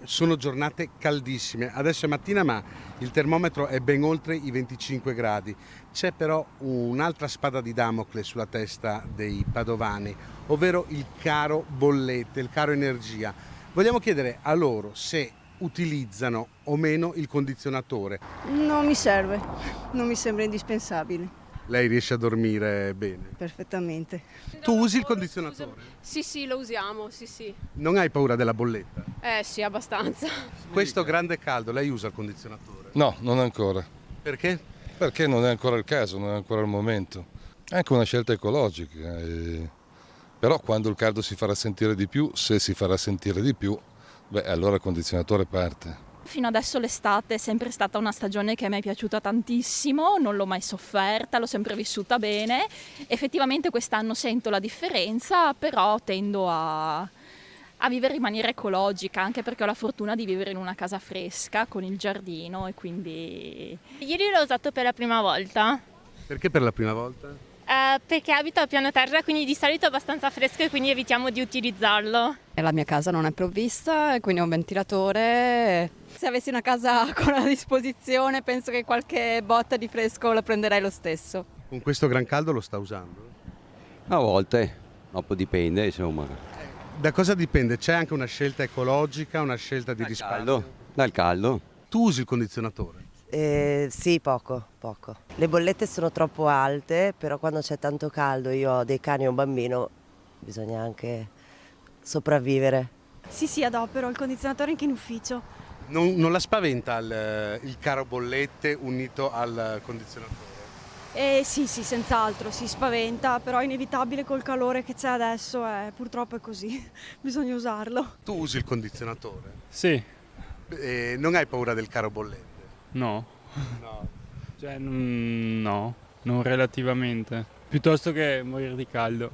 Sono giornate caldissime, adesso è mattina ma il termometro è ben oltre i 25 gradi. C'è però un'altra spada di Damocle sulla testa dei padovani, ovvero il caro bollette, il caro energia. Vogliamo chiedere a loro se utilizzano o meno il condizionatore. Non mi serve, non mi sembra indispensabile, Lei riesce a dormire bene. perfettamente. Tu usi il condizionatore? Sì, lo usiamo, sì. Non hai paura della bolletta? Sì, abbastanza. Questo grande caldo, lei usa il condizionatore? No, non ancora, Perché? perché non è ancora il caso, non è ancora il momento. È anche una scelta ecologica, però quando il caldo si farà sentire di più, se si farà sentire di più, allora il condizionatore parte. Fino adesso l'estate è sempre stata una stagione che a me è piaciuta tantissimo, non l'ho mai sofferta, l'ho sempre vissuta bene. Effettivamente quest'anno sento la differenza, però tendo a vivere in maniera ecologica, anche perché ho la fortuna di vivere in una casa fresca con il giardino e quindi... Ieri l'ho usato per la prima volta, Perché per la prima volta? perché abito a piano terra, quindi di solito è abbastanza fresco e quindi evitiamo di utilizzarlo. E la mia casa non è provvista, quindi ho un ventilatore. Se avessi una casa con a disposizione, penso che qualche botta di fresco la prenderei lo stesso. Con questo gran caldo lo sta usando? A volte, dopo dipende, insomma. Da cosa dipende? C'è anche una scelta ecologica, una scelta di risparmio? Dal caldo. Tu usi il condizionatore? Sì, poco. Le bollette sono troppo alte, però quando c'è tanto caldo, io ho dei cani e un bambino, bisogna anche sopravvivere. Sì, adopero il condizionatore anche in ufficio. Non la spaventa il caro bollette unito al condizionatore? Sì, senz'altro, si spaventa, però è inevitabile col calore che c'è adesso, purtroppo è così, bisogna usarlo. Tu usi il condizionatore? Sì, Non hai paura del caro bollette? no, No. cioè no, non relativamente, piuttosto che morire di caldo.